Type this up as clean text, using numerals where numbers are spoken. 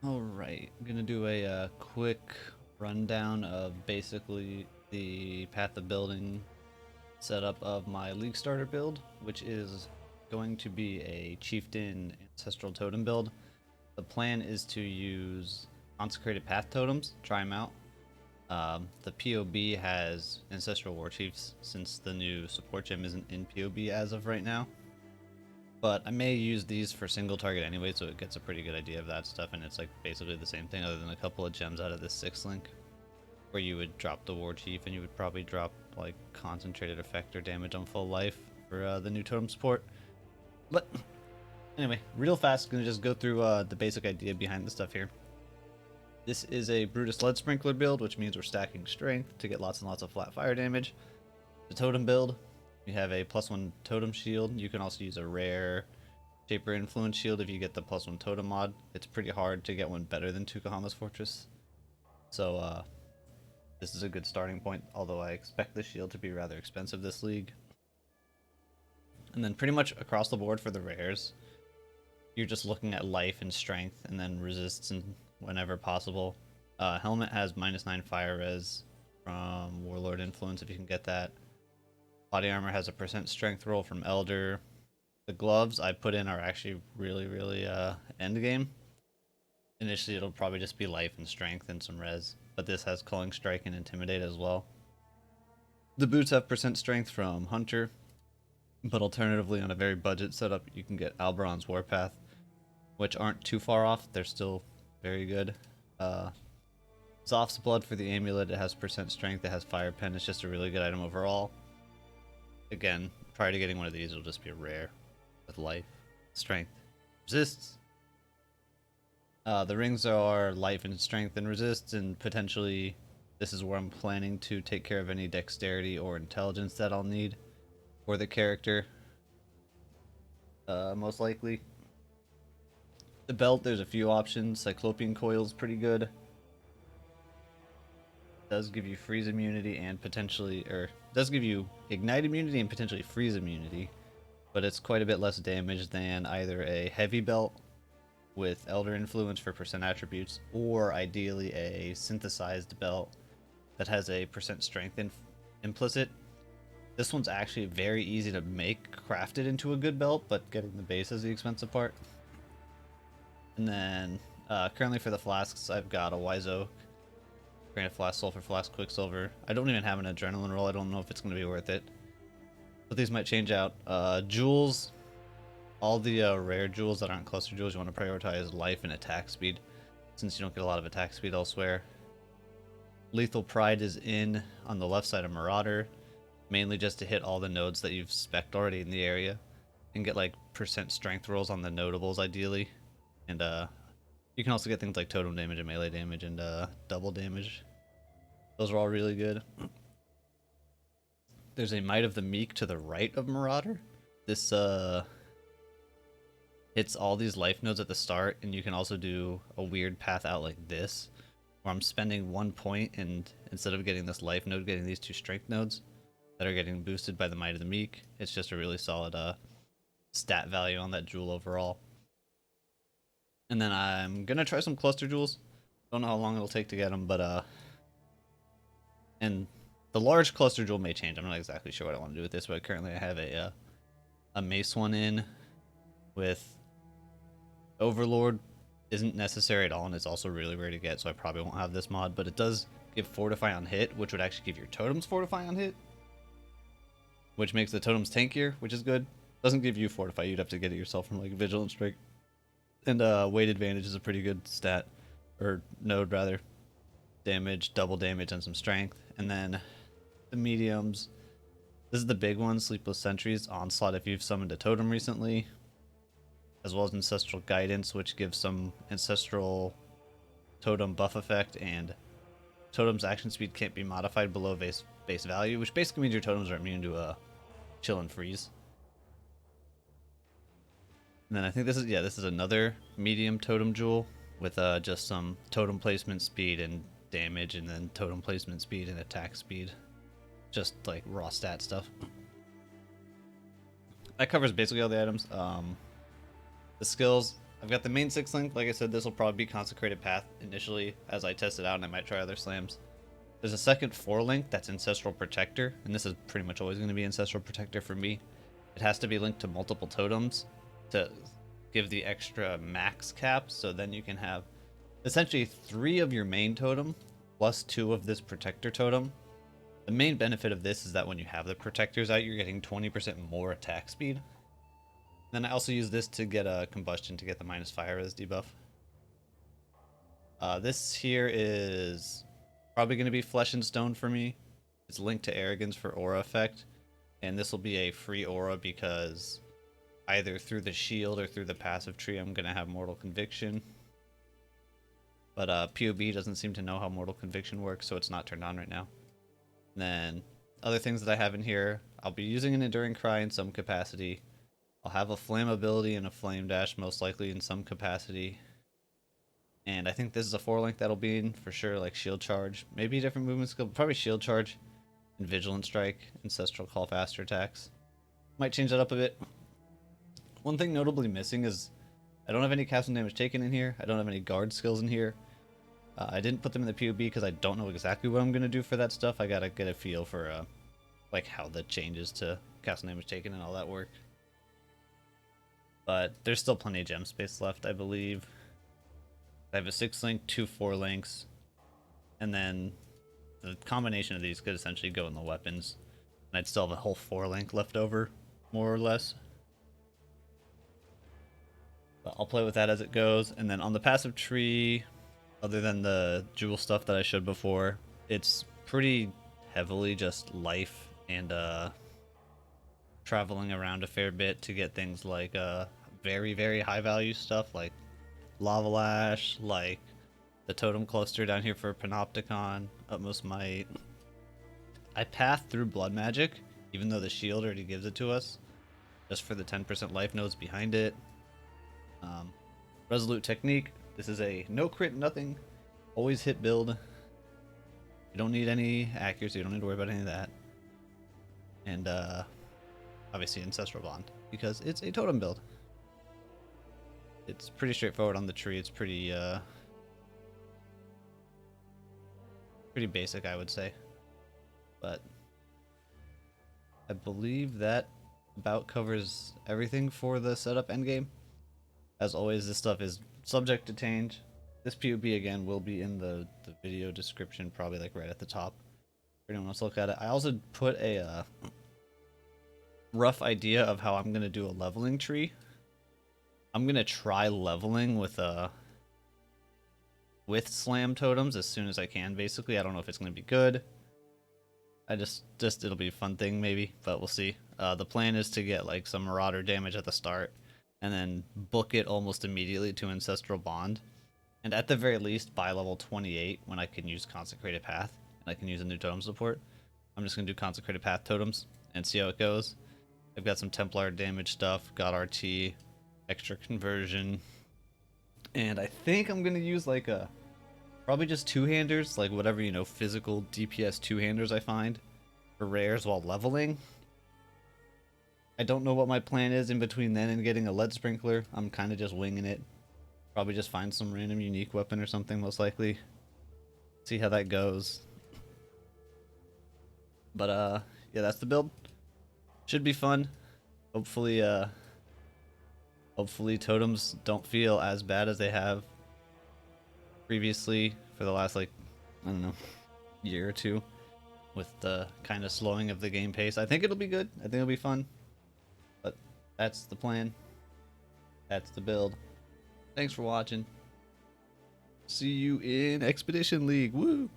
Alright, I'm gonna do a quick rundown of basically the path of building setup of my League Starter build, which is going to be a Chieftain Ancestral Totem build. The plan is to use Consecrated Path totems, try them out. The POB has Ancestral War Chiefs since the new support gem isn't in POB as of right now. But I may use these for single target anyway, so it gets a pretty good idea of that stuff, and it's like basically the same thing other than a couple of gems out of this 6 link, where you would drop the War Chief and you would probably drop like concentrated effect or damage on full life for the new totem support. But anyway, real fast, gonna just go through the basic idea behind the stuff here. This is a Brutus Lead Sprinkler build, which means we're stacking strength to get lots and lots of flat fire damage. The totem build, we have a +1 totem shield. You can also use a rare Shaper Influence shield if you get the +1 totem mod. It's pretty hard to get one better than Tukahama's Fortress. So this is a good starting point, although I expect the shield to be rather expensive this league. And then pretty much across the board for the rares, you're just looking at life and strength and then resists and whenever possible. Helmet has -9 fire res from Warlord Influence if you can get that. Body armor has a % strength roll from Elder. The gloves I put in are actually really end game. Initially it'll probably just be life and strength and some res, but this has Culling Strike and Intimidate as well. The boots have % strength from Hunter, but alternatively on a very budget setup you can get Alberon's Warpath, which aren't too far off. They're still very good. Zoph's Blood for the amulet, it has % strength, it has Fire Pen, it's just a really good item overall. Again, prior to getting one of these, it'll just be a rare with life, strength, resists. The rings are life and strength and resists, and potentially this is where I'm planning to take care of any dexterity or intelligence that I'll need for the character. Most likely. The belt, there's a few options. Cyclopean Coil's pretty good. Does give you freeze immunity and potentially, or does give you ignite immunity and potentially freeze immunity, but it's quite a bit less damage than either a heavy belt with Elder Influence for % attributes, or ideally a synthesized belt that has a % strength implicit. This one's actually very easy to make crafted into a good belt, but getting the base is the expensive part. And then currently for the flasks, I've got a Wise Oak, Granite Flask, Sulfur Flask, Quicksilver. I don't even have an Adrenaline roll. I don't know if it's going to be worth it, but these might change out. Jewels, all the rare jewels that aren't cluster jewels, you want to prioritize life and attack speed, since you don't get a lot of attack speed elsewhere. Lethal Pride is in on the left side of Marauder, mainly just to hit all the nodes that you've spec'd already in the area, and get like % strength rolls on the notables ideally. And you can also get things like totem damage and melee damage and double damage. Those are all really good. There's a Might of the Meek to the right of Marauder. This hits all these life nodes at the start, and you can also do a weird path out like this, where I'm spending 1 point and instead of getting this life node, getting these 2 strength nodes that are getting boosted by the Might of the Meek. It's just a really solid stat value on that jewel overall. And then I'm gonna try some cluster jewels. Don't know how long it'll take to get them, but and the large cluster jewel may change. I'm not exactly sure what I want to do with this, but currently I have a mace one in with Overlord. Isn't necessary at all, and it's also really rare to get, so I probably won't have this mod. But it does give Fortify on hit, which would actually give your totems Fortify on hit, which makes the totems tankier, which is good. Doesn't give you Fortify. You'd have to get it yourself from like Vigilant Strike. And weight advantage is a pretty good stat, or node rather. Damage, double damage, and some strength. And then the mediums. This is the big one, Sleepless Sentries, Onslaught if you've summoned a totem recently. As well as Ancestral Guidance, which gives some Ancestral Totem buff effect, and Totem's action speed can't be modified below base value, which basically means your totems are immune to chill and freeze. And then I think this is another medium totem jewel with just some totem placement speed and damage, and then totem placement speed and attack speed. Just like raw stat stuff. That covers basically all the items. The skills, I've got the main 6-link. Like I said, this will probably be Consecrated Path initially as I test it out, and I might try other slams. There's a second 4-link that's Ancestral Protector, and this is pretty much always going to be Ancestral Protector for me. It has to be linked to multiple totems to give the extra max cap, so then you can have essentially 3 of your main totem plus 2 of this Protector totem. The main benefit of this is that when you have the Protectors out, you're getting 20% more attack speed. Then I also use this to get a Combustion to get the minus fire res debuff. This here is probably going to be Flesh and Stone for me. It's linked to Arrogance for aura effect, and this will be a free aura because either through the shield or through the passive tree I'm going to have Mortal Conviction. But POB doesn't seem to know how Mortal Conviction works, so it's not turned on right now. And then other things that I have in here, I'll be using an Enduring Cry in some capacity. I'll have a Flame ability and a Flame Dash most likely in some capacity. And I think this is a 4-link that'll be in for sure, like Shield Charge. Maybe a different movement skill, probably Shield Charge and Vigilant Strike, Ancestral Call faster attacks. Might change that up a bit. One thing notably missing is I don't have any casting damage taken in here. I don't have any guard skills in here. I didn't put them in the POB because I don't know exactly what I'm going to do for that stuff. I gotta get a feel for like how the changes to casting damage taken and all that work. But there's still plenty of gem space left, I believe. I have a 6-link, 2 4-links, and then the combination of these could essentially go in the weapons. And I'd still have a whole 4-link left over, more or less. But I'll play with that as it goes. And then on the passive tree, other than the jewel stuff that I showed before, it's pretty heavily just life and traveling around a fair bit to get things like very, very high value stuff like Lava Lash, like the Totem Cluster down here for Panopticon, Utmost Might. I path through Blood Magic, even though the shield already gives it to us, just for the 10% life nodes behind it. Resolute Technique, this is a no crit, nothing, always hit build. You don't need any accuracy, you don't need to worry about any of that. And obviously Ancestral Bond, because it's a totem build. It's pretty straightforward on the tree. It's pretty basic, I would say. But I believe that about covers everything for the setup endgame. As always, this stuff is subject to change. This POB again will be in the video description, probably like right at the top for anyone wants to look at it. I also put a rough idea of how I'm gonna do a leveling tree. I'm gonna try leveling with slam totems as soon as I can. Basically, I don't know if it's gonna be good. I just it'll be a fun thing maybe, but we'll see. The plan is to get like some Marauder damage at the start, and then book it almost immediately to Ancestral Bond, and at the very least by level 28 when I can use Consecrated Path and I can use a new totem support. I'm just gonna do Consecrated Path totems and see how it goes. I've got some Templar damage stuff, got RT. Extra conversion, and I think I'm gonna use like probably just 2-handers, like whatever, you know, physical DPS 2-handers I find for rares while leveling. I don't know what my plan is in between then and getting a lead sprinkler. I'm kind of just winging it. Probably just find some random unique weapon or something, most likely. See how that goes. But yeah, that's the build. Should be fun. Hopefully totems don't feel as bad as they have previously for the last, like, I don't know, year or two with the kind of slowing of the game pace. I think it'll be good. I think it'll be fun. But that's the plan. That's the build. Thanks for watching. See you in Expedition League. Woo!